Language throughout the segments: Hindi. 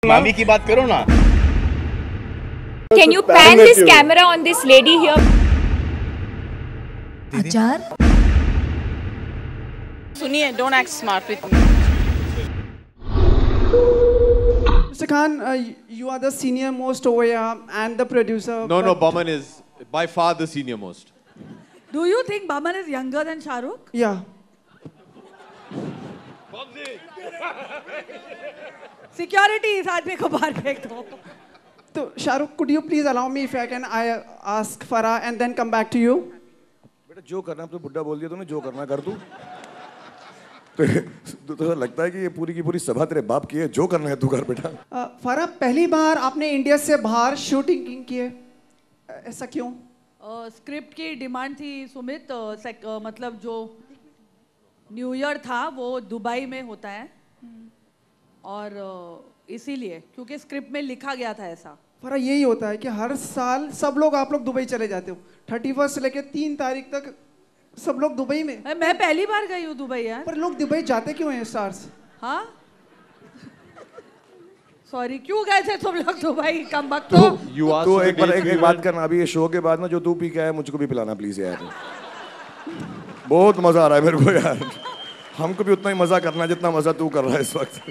मामी की बात करो ना। Can you pan this camera on this lady here? अचार सुनिए, don't act smart with me. Mr. Khan, you are the senior most over here and the producer. No, Boman is by far the senior most. Do you think Baman is younger than Shah Rukh? Yeah. Security इस आदमी को बाहर फेंक दो. So, Shahrukh, could you please allow me if I can ask Farah and then come back to you? बेटा जो करना है तो बुड्ढा बोल दिया तूने, जो करना कर तू. तो लगता है कि ये पूरी की पूरी सभा तेरे बाप की है, जो करना है तू कर बेटा. फराह, पहली बार आपने इंडिया से बाहर शूटिंग की है, ऐसा क्यों? स्क्रिप्ट की डिमांड थी सुमित. मतलब जो न्यू ईयर था वो दुबई में होता है और इसीलिए क्योंकि स्क्रिप्ट में लिखा गया था ऐसा. फराह, यही होता है कि हर साल सब लोग आप लोग दुबई चले जाते हो. 31 से लेके 3 तारीख तक सब लोग दुबई में. मैं पहली बार गई हूँ दुबई यार. पर लोग दुबई जाते क्यों हैं स्टार्स? हाँ सॉरी, क्यों गए थे तुम लोग दुबई? कम वक्त तो एक बात करना, अभी ये शो के बाद ना जो तू पी के आया मुझको भी पिलाना प्लीज यार. बहुत मजा आ रहा है मेरे को यार. हमको भी उतना ही मजा करना है जितना मजा तू कर रहा है इस वक्त.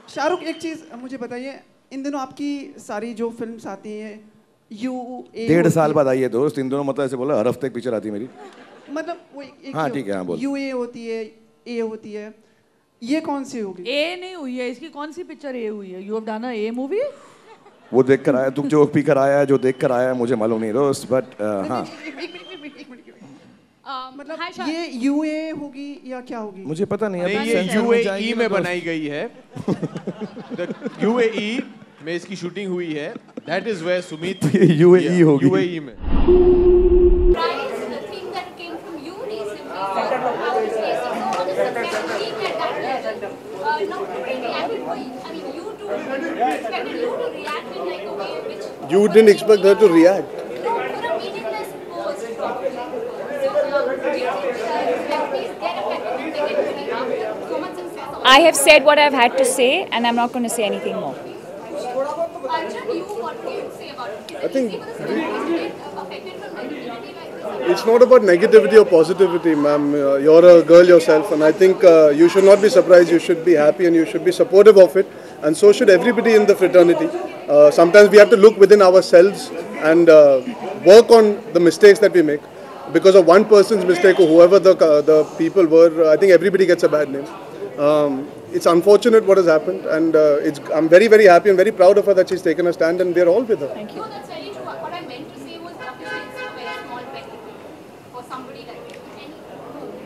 शाहरुख, एक चीज मुझे बताइए, इन दिनों आपकी सारी जो फिल्म्स आती हैं UA 1.5 साल बाद आई है दोस्त. इन दोनों मतलब ऐसे बोला, हर हफ्ते एक पिक्चर आती है मेरी. मतलब वो एक हाँ ठीक है, हाँ बोल. UA होती है, A होती है, ये कौन सी होगी? ए नहीं हुई है इसकी. कौन सी पिक्चर ए हुई है? You have done a A movie. वो देख कर आया, तू जो पी कर आया, जो देख कर आया मुझे मालूम नहीं दोस्त. बट हाँ मतलब ये UA होगी या क्या होगी? मुझे पता नहीं. नहीं, ये UAE में बनाई गई है. UAE में इसकी शूटिंग हुई है. That is where Sumit UAE होगी. UAE में. Price, the thing that came from you recently. I was facing no other successful team at that level. Nobody reacted for you. I mean, you two expected you to react in like a way which you didn't expect her to react. No, for a meaningless post probably. So, do you think celebrities get affected negatively after so much success? I have said what I've had to say, and I'm not going to say anything more. Arjun, what do you say about it? I think affected from negativity like this? it's not about negativity or positivity, ma'am. You're a girl yourself, and I think you should not be surprised. You should be happy and you should be supportive of it, and so should everybody in the fraternity. Sometimes we have to look within ourselves and work on the mistakes that we make. Because of one person's mistake or whoever the people were, I think everybody gets a bad name. It's unfortunate what has happened, and I'm very, very happy and very proud of her that she's taken a stand, and we're all with her. Thank you. No, that's very true. What I meant to say was obviously it's a very small petty thing for somebody like you. And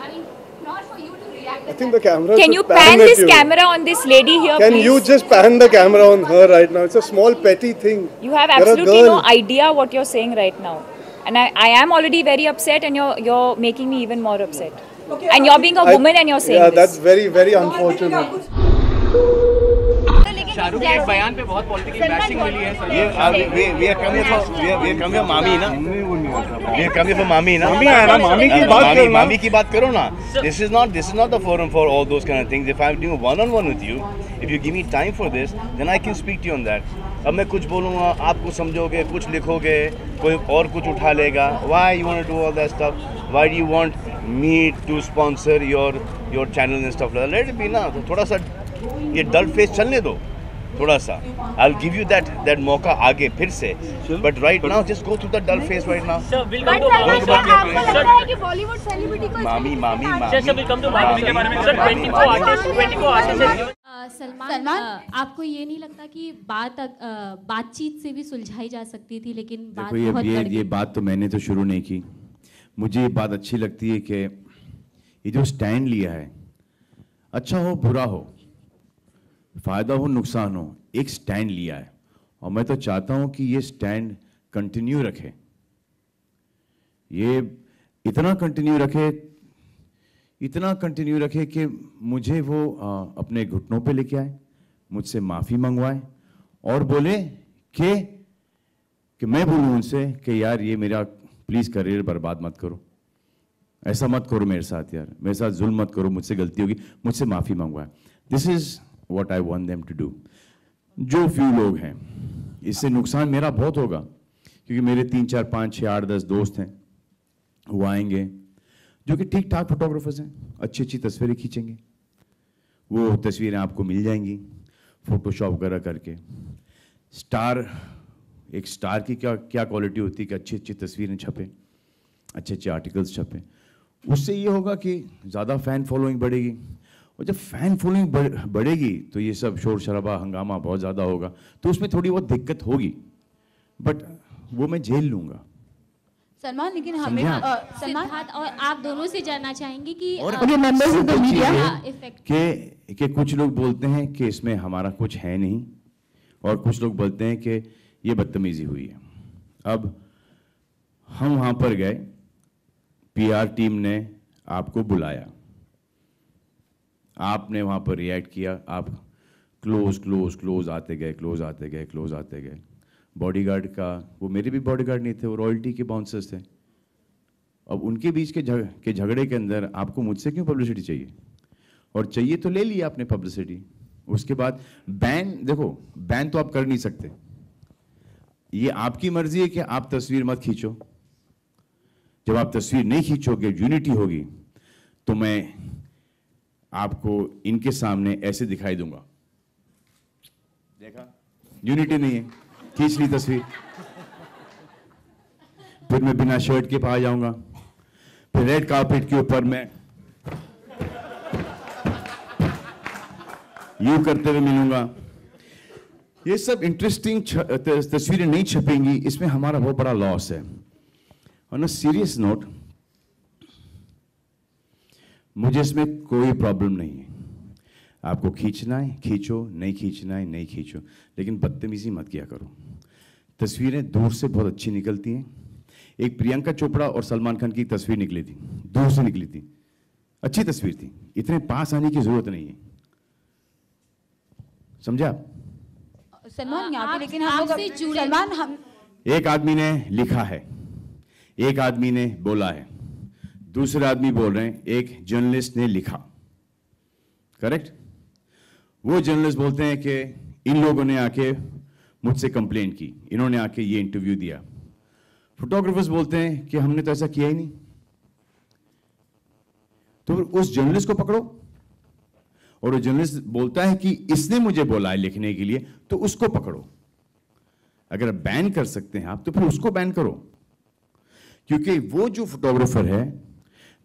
I mean, not for you to react. I think the camera. Can you pan this camera on this lady here, Can please? you just pan the camera on her right now? It's a small petty thing. You have absolutely no idea what you're saying right now. And I am already very upset, and you're making me even more upset. Okay, and you're being a woman and you're saying this. That's very, very unfortunate. Shahrukh के एक बयान पे बहुत पॉलिटिकल बैशिंग मिली है. ये we are coming for मामी ना. We are coming for मामी ना. मामी है ना, मामी की बात करो. मामी की बात करो ना. This is not the forum for all those kind of things. If I'm doing one-on-one with you, if you give me time for this, then I can speak to you on that. अब मैं कुछ बोलूँगा, आप कुछ समझोगे, कुछ लिखोगे, कोई और कुछ उठा लेगा. Why you want to do all that stuff? Why do you want me to sponsor your channel and stuff like that? Let it be ना. तो थोड़ा सा ये डल फेस चलने दो. थोड़ा सा. I'll give you that मौका आगे फिर से. But right now, just go through the dull phase right now. Sir, we'll come to Bobby. Sir, आपको लग रहा है कि बॉलीवुड सेलिब्रिटी को मामी. Sir, we'll come to Bobby के बारे में. Sir, 24 artists. सलमान, आपको ये नहीं लगता कि बातचीत से भी सुलझाई जा सकती थी, लेकिन बात बहुत बढ़ गई? ये बात तो मैंने तो शुरू नहीं की. मुझे ये बात अच्छी लगती है कि ये जो स्टैंड लिया है, अच्छा हो बुरा हो, फायदा हो नुकसान हो, एक स्टैंड लिया है. और मैं तो चाहता हूं कि ये स्टैंड कंटिन्यू रखे. ये इतना कंटिन्यू रखे कि मुझे वो अपने घुटनों पे लेके आए, मुझसे माफ़ी मंगवाए और बोले कि मैं बोलूँ उनसे कि यार ये मेरा प्लीज़ करियर बर्बाद मत करो, ऐसा मत करो मेरे साथ, यार मेरे साथ जुल्म मत करो, मुझसे गलती होगी, मुझसे माफ़ी मंगवाए. This is what I want them to do. जो फ्यू लोग हैं, इससे नुकसान मेरा बहुत होगा, क्योंकि मेरे 3, 4, 5, 6, 8, 10 दोस्त हैं, वो आएंगे जो कि ठीक ठाक फोटोग्राफर्स हैं, अच्छी अच्छी तस्वीरें खींचेंगे, वो तस्वीरें आपको मिल जाएंगी फोटोशॉप वगैरह करके। एक स्टार की क्या क्वालिटी होती है कि अच्छी अच्छी तस्वीरें छपें, अच्छे अच्छे आर्टिकल्स छपें, उससे ये होगा कि ज़्यादा फ़ैन फॉलोइंग बढ़ेगी, और जब फ़ैन फॉलोइंग बढ़ेगी तो ये सब शोर शराबा हंगामा बहुत ज़्यादा होगा, तो उसमें थोड़ी बहुत दिक्कत होगी, बट वो मैं झेल लूँगा। सलमान, लेकिन हमें सिद्धार्थ और आप दोनों से जानना चाहेंगे कि कि कुछ लोग बोलते हैं कि इसमें हमारा कुछ है नहीं, और कुछ लोग बोलते हैं कि ये बदतमीजी हुई है। अब हम वहाँ पर गए, PR टीम ने आपको बुलाया, आपने वहाँ पर रिएक्ट किया, आप क्लोज आते गए। बॉडीगार्ड का, वो मेरे भी बॉडीगार्ड नहीं थे, वो रॉयल्टी के बाउंसर्स थे। अब उनके बीच के झगड़े के अंदर आपको मुझसे क्यों पब्लिसिटी चाहिए? और चाहिए तो ले लिया आपने पब्लिसिटी। उसके बाद बैन तो आप कर नहीं सकते, ये आपकी मर्जी है कि आप तस्वीर मत खींचो। जब आप तस्वीर नहीं खींचोगे, यूनिटी होगी, तो मैं आपको इनके सामने ऐसे दिखाई दूंगा, देखा यूनिटी नहीं है, खींच ली तस्वीर। फिर मैं बिना शर्ट के आ जाऊंगा, फिर रेड कार्पेट के ऊपर मैं यूं करते हुए मिलूंगा। ये सब इंटरेस्टिंग तस्वीरें नहीं छपेंगी, इसमें हमारा बहुत बड़ा लॉस है। ऑन अ सीरियस नोट, मुझे इसमें कोई प्रॉब्लम नहीं है, आपको खींचना है खींचो, नहीं खींचना है नहीं खींचो, लेकिन बदतमीजी मत किया करो। तस्वीरें दूर से बहुत अच्छी निकलती हैं। एक प्रियंका चोपड़ा और सलमान खान की तस्वीर निकली थी, दूर से निकली थी, अच्छी तस्वीर थी, इतने पास आने की जरूरत नहीं है, समझा? सलमान यहाँ पे लेकिन हम एक आदमी ने लिखा है, एक आदमी ने बोला है, दूसरे आदमी बोल रहे हैं, एक जर्नलिस्ट ने लिखा, करेक्ट? वो जर्नलिस्ट बोलते हैं कि इन लोगों ने आके मुझसे कंप्लेंट की, इन्होंने आके ये इंटरव्यू दिया। फोटोग्राफर्स बोलते हैं कि हमने तो ऐसा किया ही नहीं। तो उस जर्नलिस्ट को पकड़ो, और वो जर्नलिस्ट बोलता है कि इसने मुझे बोला है लिखने के लिए, तो उसको पकड़ो। अगर बैन कर सकते हैं आप, तो फिर उसको बैन करो, क्योंकि वो जो फोटोग्राफर है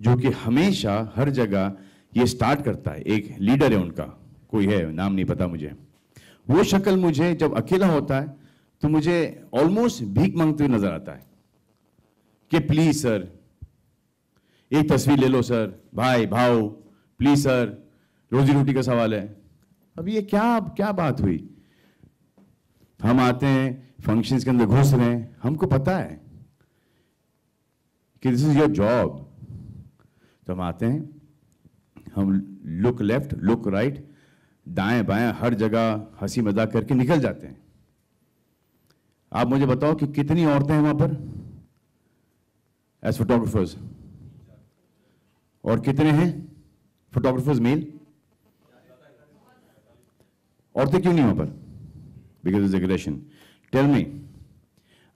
जो कि हमेशा हर जगह ये स्टार्ट करता है, एक लीडर है उनका, कोई है, नाम नहीं पता मुझे, वो शक्ल मुझे जब अकेला होता है तो मुझे ऑलमोस्ट भीख मांगते हुए नजर आता है कि प्लीज सर एक तस्वीर ले लो सर, भाई भाव प्लीज सर, रोजी रोटी का सवाल है। अब ये क्या बात हुई? हम आते हैं फंक्शंस के अंदर घुस रहे हैं, हमको पता है कि दिस इज योर जॉब, तो हम आते हैं, हम लुक लेफ्ट लुक राइट, दाएं बाएं हर जगह हंसी मजाक करके निकल जाते हैं। आप मुझे बताओ कि कितनी औरतें हैं वहां पर एज फोटोग्राफर्स, और कितने हैं फोटोग्राफर्स मेल? औरतें क्यों नहीं वहां पर? Because of aggression. Tell me,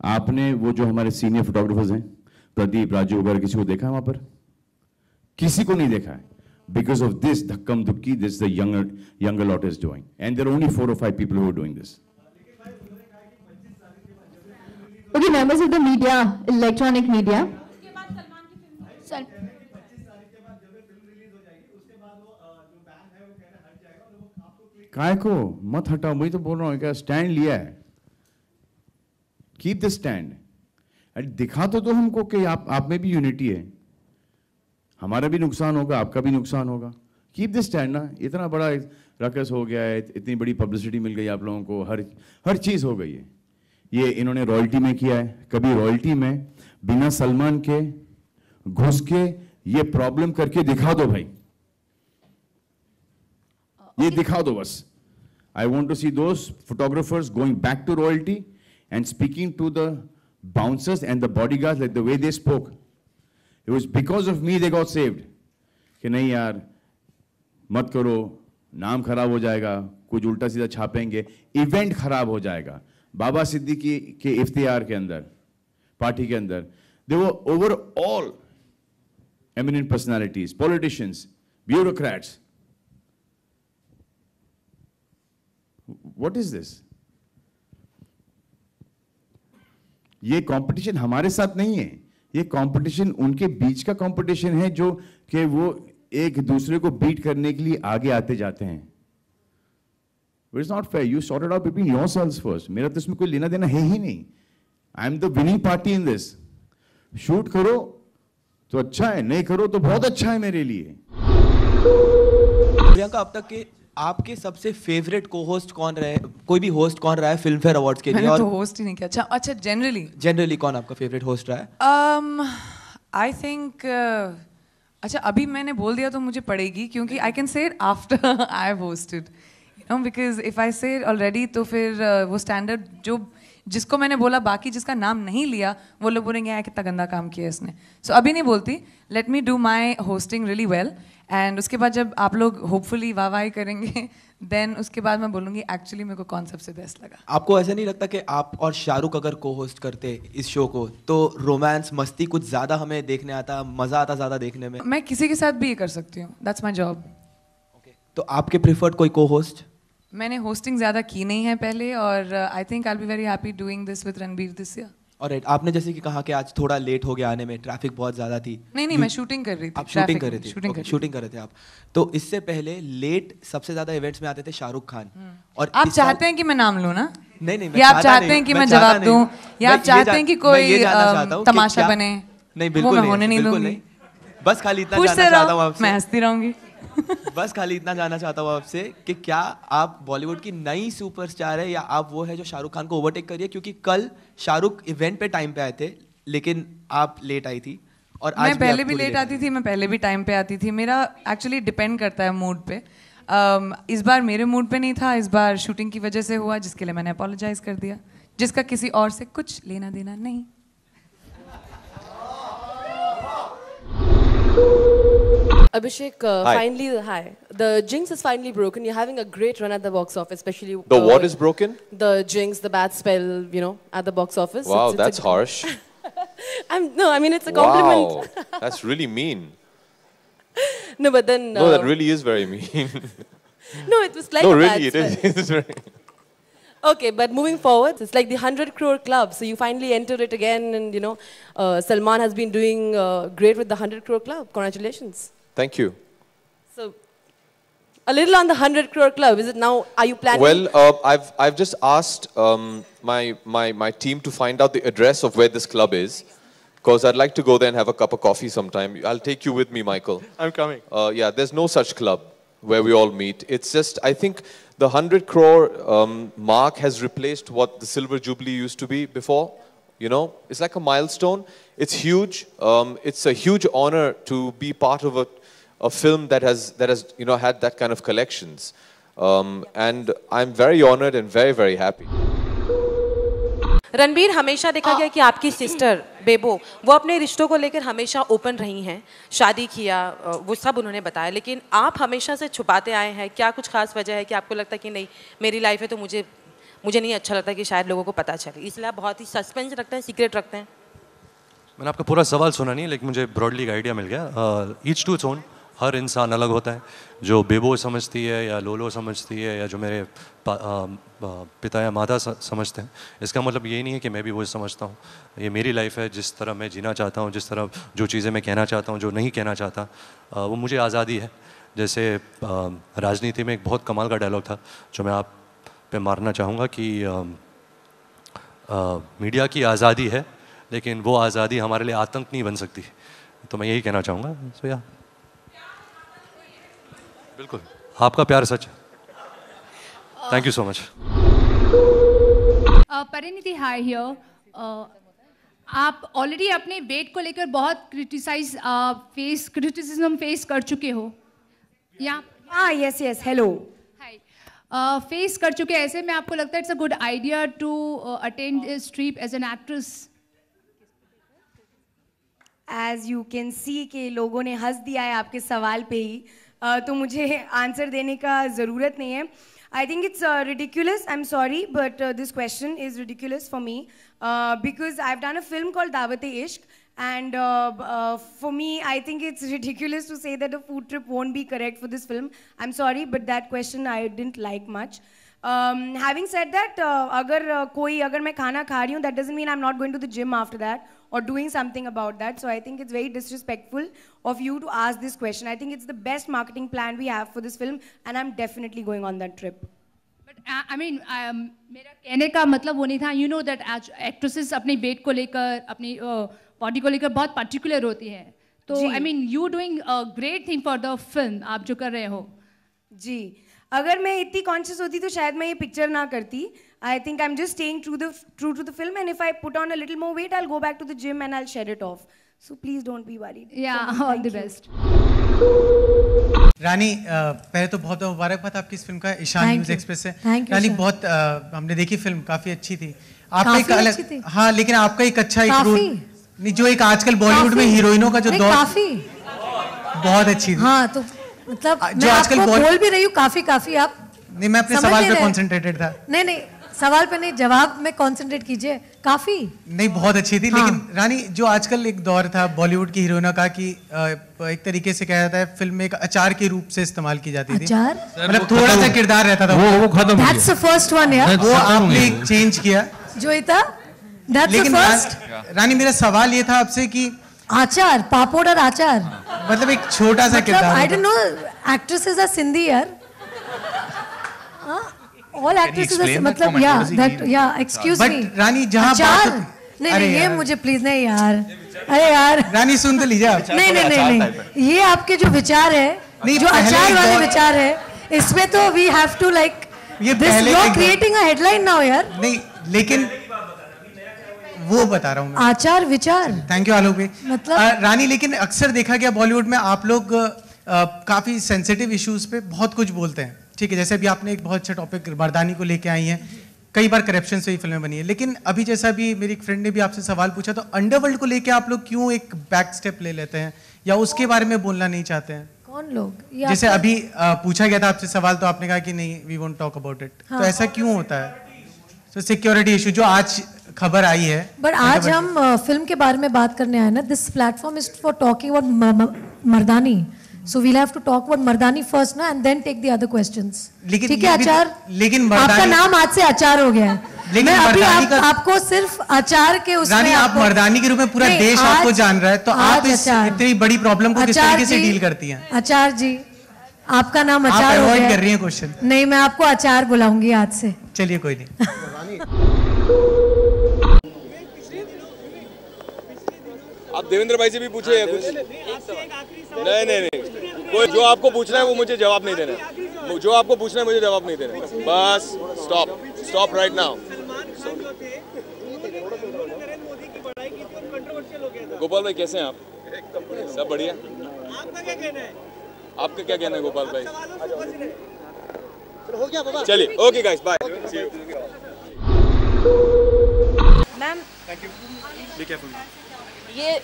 आपने वो जो हमारे सीनियर फोटोग्राफर्स हैं, प्रदीप, राजू वगैरह, किसी को देखा है वहां पर? किसी को नहीं देखा है। Because of this dhakkam dhukki, this the younger lot is doing, and there are only 4 or 5 people who are doing this. Okay, members of the media, electronic media. काय को मत हटाओ, मैं तो बोल रहा हूँ, क्या स्टैंड लिया है, कीप द स्टैंड, दिखा तो हमको कि आप में भी यूनिटी है, हमारा भी नुकसान होगा, आपका भी नुकसान होगा। कीप दिस स्टैंड ना। इतना बड़ा रकस हो गया है, इतनी बड़ी पब्लिसिटी मिल गई आप लोगों को, हर चीज़ हो गई है। ये इन्होंने रॉयल्टी में किया है, कभी रॉयल्टी में बिना सलमान के घुस के ये प्रॉब्लम करके दिखा दो भाई, ये दिखा दो बस। I want to see those photographers going back to royalty and speaking to the bouncers and the bodyguards like the way they spoke. It was because of me they got saved. कि नहीं यार मत करो, नाम खराब हो जाएगा, कुछ उल्टा सीधा छापेंगे, इवेंट खराब हो जाएगा। बाबा सिद्दीकी के इफ्तियार के अंदर, पार्टी के अंदर, they were overall eminent personalities, politicians, bureaucrats. What is this? ये कंपटीशन हमारे साथ नहीं है, ये कंपटीशन उनके बीच का कंपटीशन है जो कि वो एक दूसरे को बीट करने के लिए आगे आते जाते हैं। But it's not fair. You sort it out between yourselves first. मेरा तो इसमें कोई लेना देना है ही नहीं। I am the winning party in this. Shoot करो तो अच्छा है, नहीं करो तो बहुत अच्छा है मेरे लिए। प्रियंका, अब तक के आपके सबसे फेवरेट को-होस्ट कौन रहे? कोई भी होस्ट कौन रहा है फिल्म फेयर अवार्ड्स के लिए? मैंने तो होस्ट ही नहीं किया। अच्छा जनरली कौन आपका फेवरेट होस्ट रहा है? आई थिंक अच्छा अभी मैंने बोल दिया तो मुझे पड़ेगी, क्योंकि I can say it after I have hosted, you know, because if I से ऑलरेडी तो फिर वो स्टैंडर्ड जो जिसको मैंने बोला, बाकी जिसका नाम नहीं लिया वो लोग बोलेंगे यार कितना गंदा काम किया इसने। सो अभी नहीं बोलती, let me do my hosting really well, and उसके बाद जब आप लोग होपफुली वाह करेंगे देन उसके बाद मैं बोलूँगी एक्चुअली मेरे को कौन सबसे बेस्ट लगा। आपको ऐसा नहीं लगता कि आप और शाहरुख अगर को होस्ट करते इस शो को तो रोमांस मस्ती कुछ ज़्यादा हमें देखने आता, मज़ा आता ज़्यादा देखने में? मैं किसी के साथ भी ये कर सकती हूँ, दैट्स माई जॉब। तो आपके प्रिफर्ड कोई को होस्ट? मैंने होस्टिंग ज़्यादा की नहीं है पहले, और I think I will be very happy doing this with Ranbir this year. और आपने जैसे कि कहा कि आज थोड़ा लेट हो गया आने में, ट्रैफिक बहुत ज़्यादा थी। नहीं मैं शूटिंग कर रही थी। आप शूटिंग कर रहे थे? शूटिंग कर रहे थे आप। तो इससे पहले लेट सबसे ज़्यादा इवेंट्स में आते थे शाहरुख खान। और आप चाहते हैं कि मैं नाम लूँ ना? नहीं, या आप चाहते हैं कि मैं जवाब दूँ, या आप चाहते हैं कि कोई तमाशा बने? नहीं बिल्कुल होने नहीं दूंगी। बस खाली इतना जानना चाहता हूँ आपसे, मैं हंसती रहूंगी। बस खाली इतना जानना चाहता हूँ आपसे कि क्या आप बॉलीवुड की नई सुपरस्टार है या आप वो है जो शाहरुख खान को ओवरटेक करिए? क्योंकि कल शाहरुख इवेंट पे टाइम पे आए थे लेकिन आप लेट आई थी, और आज मैं पहले भी लेट आती थी, मैं पहले भी टाइम पे आती थी। मेरा एक्चुअली डिपेंड करता है मूड पे। इस बार मेरे मूड पे नहीं था, इस बार शूटिंग की वजह से हुआ, जिसके लिए मैंने अपोलोजाइज कर दिया, जिसका किसी और से कुछ लेना देना नहीं। Abhishek, finally, hi. The jinx is finally broken. You're having a great run at the box office, especially. The what is broken? The jinx, the bad spell, you know, at the box office. Wow, that's harsh. No, I mean it's a compliment. Wow, that's really mean. No, but then. No, that really is very mean. No, it was like. No, a really, bad it is very. Okay, but moving forward, it's like the 100 crore club. So you finally entered it again, and you know, Salman has been doing great with the 100 crore club. Congratulations. Thank you. So, a little on the 100 crore club. Is it now? Are you planning? Well, I've just asked my team to find out the address of where this club is, because I'd like to go there and have a cup of coffee sometime. I'll take you with me, Michael. I'm coming. Yeah, there's no such club where we all meet. It's just, I think the 100 crore mark has replaced what the Silver Jubilee used to be before. You know, it's like a milestone. It's huge. It's a huge honor to be part of a film that has you know had that kind of collections, and I'm very honored and very very happy. Ranbir, हमेशा देखा गया कि आपकी सिस्टर बेबो वो अपने रिश्तों को लेकर हमेशा ओपन रही हैं, शादी किया वो सब उन्होंने बताया, लेकिन आप हमेशा से छुपाते आए हैं। क्या कुछ खास वजह है कि आपको लगता है कि नहीं मेरी लाइफ है तो मुझे नहीं अच्छा लगता कि शायद लोगों को पता चले, इसलिए आप बहुत ही सस्पेंस रखते हैं, सीक्रेट रखते हैं? मैंने आपका पूरा सवाल सुना नहीं, लेकिन मुझे ब्रॉडली एक आइडिया मिल गया। ईच टू इट्स ओन, हर इंसान अलग होता है। जो बेबो समझती है या लोलो समझती है या जो मेरे पिता या माता समझते हैं, इसका मतलब ये नहीं है कि मैं भी वो समझता हूँ। ये मेरी लाइफ है, जिस तरह मैं जीना चाहता हूँ, जिस तरह जो चीज़ें मैं कहना चाहता हूँ, जो नहीं कहना चाहता, वो मुझे आज़ादी है। जैसे राजनीति में एक बहुत कमाल का डायलॉग था जो मैं आप पे मारना चाहूँगा कि मीडिया की आज़ादी है लेकिन वो आज़ादी हमारे लिए आतंक नहीं बन सकती। तो मैं यही कहना चाहूँगा। सो या बिल्कुल, आपका प्यार सच है। Thank you so much. Parineeti hi here. आप ऑलरेडी अपने वेट को लेकर बहुत क्रिटिसिज्म फेस कर चुके हो या? हाँ, यस यस, हेलो। फेस कर चुके हैं, ऐसे में आपको लगता है it's a good idea to attend this trip as an actress? As you can see कि लोगों ने हंस दिया है आपके सवाल पे ही, तो मुझे आंसर देने का ज़रूरत नहीं है। I think it's ridiculous. I'm sorry, but this question is ridiculous for me because I've done a film called Dawat-e-Ishq, and for me, I think it's ridiculous to say that a food trip won't be correct for this film. I'm sorry, but that question I didn't like much. Having said that, अगर मैं खाना खा रही हूँ, that doesn't mean I'm not going to the gym after that or doing something about that. So I think it's very disrespectful of you to ask this question. I think it's the best marketing plan we have for this film, and I'm definitely going on that trip. But I mean, मेरा कहने का मतलब वो नहीं था. You know that actresses अपनी weight को लेकर, अपनी body को लेकर बहुत particular होती हैं. तो I mean, you doing a great thing for the film. आप जो कर रहे हो. जी. अगर मैं इतनी कॉन्शियस होती तो शायद मैं ये पिक्चर ना करती. I think I'm just staying true to the film, and if I put on a little more weight, I'll go back to the gym and I'll shed it off. So please don't be worried. Yeah, all the best. रानी, पहले तो बहुत मुबारकबाद आपकी इस फिल्म का ईशान न्यूज़ एक्सप्रेस से. रानी, बहुत हमने देखी फिल्म, काफी अच्छी थी. आपका एक अलग, हाँ, लेकिन आपका एक अच्छा एक रोल नहीं, जो एक आजकल बॉलीवुड में हीरोइनों का जो दौर, बहुत अच्छी थी. हाँ, तो मतलब मैं आपको बोल भी रही हूँ काफी आप नहीं, मैं अपने सवाल पे कंसंट्रेटेड था. नहीं, सवाल पे नहीं, जवाब में कंसंट्रेट कीजिए. काफी नहीं, बहुत अच्छी थी. हाँ. लेकिन रानी, जो आजकल एक दौर था बॉलीवुड की हीरोइनों का कि एक तरीके से कहा जाता है फिल्म में एक अचार के रूप से इस्तेमाल की जाती थी. अचार मतलब थोड़ा सा किरदार रहता था. वो खत्म. That's the first one यार. वो आपने चेंज किया. जो ये था, that's the first. रानी, मेरा सवाल ये था आपसे कि आचार, पापड़ और आचार, मतलब एक छोटा सा किरदार. I don't know, actresses are Sindhi यार. All actresses are मतलब excuse me. But रानी, जहाँ बात नहीं, ये मुझे प्लीज नहीं यार. अरे यार रानी, सुन तो लीजिए आप. नहीं, ये आपके जो विचार है, जो अचार वाले विचार है, इसमें तो we have to like this. You're creating a headline now यार. नहीं, लेकिन वो बता रहा हूँ मैं. आचार विचार. थैंक यू आलोक भाई. मतलब रानी, लेकिन अक्सर देखा गया बॉलीवुड में आप लोग काफी सेंसिटिव इश्यूज पे बहुत कुछ बोलते हैं. ठीक है, जैसे अभी आपने एक बहुत अच्छा टॉपिक मर्दानी को लेके आई हैं, कई बार करप्शन से ही फिल्में बनी है. लेकिन अभी जैसा अभी मेरी एक फ्रेंड ने भी आपसे सवाल पूछा, तो अंडरवर्ल्ड को लेके आप लोग क्यों एक बैक स्टेप ले लेते हैं या उसके बारे में बोलना नहीं चाहते हैं? कौन लोग? जैसे अभी पूछा गया था आपसे सवाल, तो आपने कहा कि नहीं, we won't talk about it. तो ऐसा क्यों होता है? तो सिक्योरिटी इशू जो आज खबर आई है. बट आज हम फिल्म के बारे में बात करने आए ना. This platform is for talking about Mardaani. So we'll have to talk about Mardaani first ना, and then take the other questions. ठीक है आचार? लेकिन आपका नाम आज से आचार हो गया है. मैं अभी आपको सिर्फ आचार के उसमें. रानी, आप मर्दानी के रूप में पूरा देश आपको जान रहा है, तो आप इस इतनी बड़ी प्रॉब्लम को किस तरीके से डील करती हैं? आचार जी, आपका नाम आचार हो गया. अवॉइड कर रही हैं क्वेश्चन. नहीं, मैं आपको आचार बुलाऊंगी आज से. चलिए, कोई नहीं. आप देवेंद्र भाई से भी पूछे या कुछ? नहीं, कोई जो आपको पूछना है वो मुझे जवाब नहीं देना. जो आपको पूछना है मुझे जवाब नहीं देना. Bus stop right now. Gopal भाई, कैसे हैं आप? सब बढ़िया. आपका क्या कहना है गोपाल भाई? चलिए, ओके गाइस, बाय. मैम,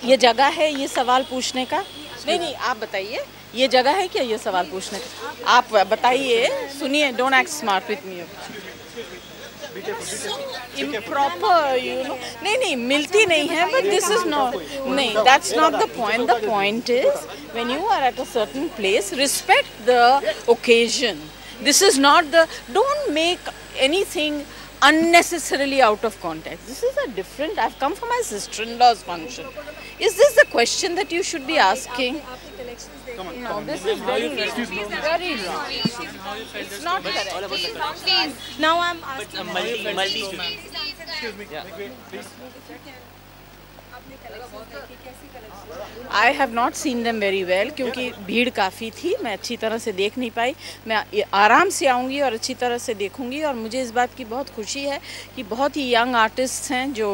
ये जगह है ये सवाल पूछने का? नहीं, आप बताइए, ये जगह है क्या ये सवाल पूछने का? आप बताइए, सुनिए. Don't act smart with me. Improper, you know. नहीं, मिलती नहीं है. बट दिस इज नॉट, नहीं, that's not the point. The point is when you are at a certain place, respect the occasion. This is not the, don't make anything unnecessarily out of context. This is a different. I've come for my sister-in-law's function. Is this the question that you should be asking? No, this is very wrong. Very wrong. It's not correct. Please. Now I'm asking. Multi. Excuse me. Please. I have not seen them very well क्योंकि भीड़ काफ़ी थी. मैं अच्छी तरह से देख नहीं पाई. मैं आराम से आऊँगी और अच्छी तरह से देखूँगी. और मुझे इस बात की बहुत खुशी है कि बहुत ही यंग आर्टिस्ट हैं जो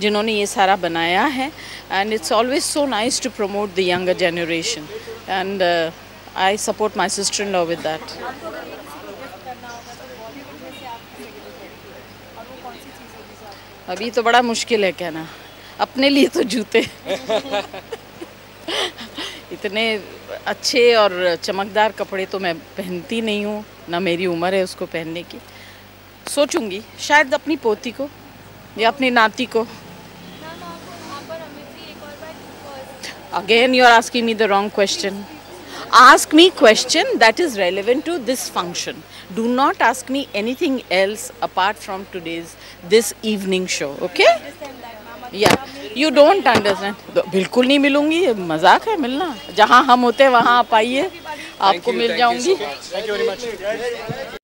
जिन्होंने ये सारा बनाया है. And it's always so nice to promote the younger generation. And I support my sister in law with that. अभी तो बड़ा मुश्किल है कहना. अपने लिए तो जूते इतने अच्छे और चमकदार कपड़े तो मैं पहनती नहीं हूँ. ना मेरी उम्र है उसको पहनने की। सोचूंगी शायद अपनी पोती को या अपनी नाती को। Again, you are asking me the wrong question. Ask me question that is relevant to this function. Do not ask me anything else apart from this evening show. Okay? Yeah. You don't understand. बिल्कुल नहीं मिलूंगी, मजाक है मिलना। जहाँ हम होते वहाँ आप आइए, आपको मिल जाऊंगी। Thank you very much.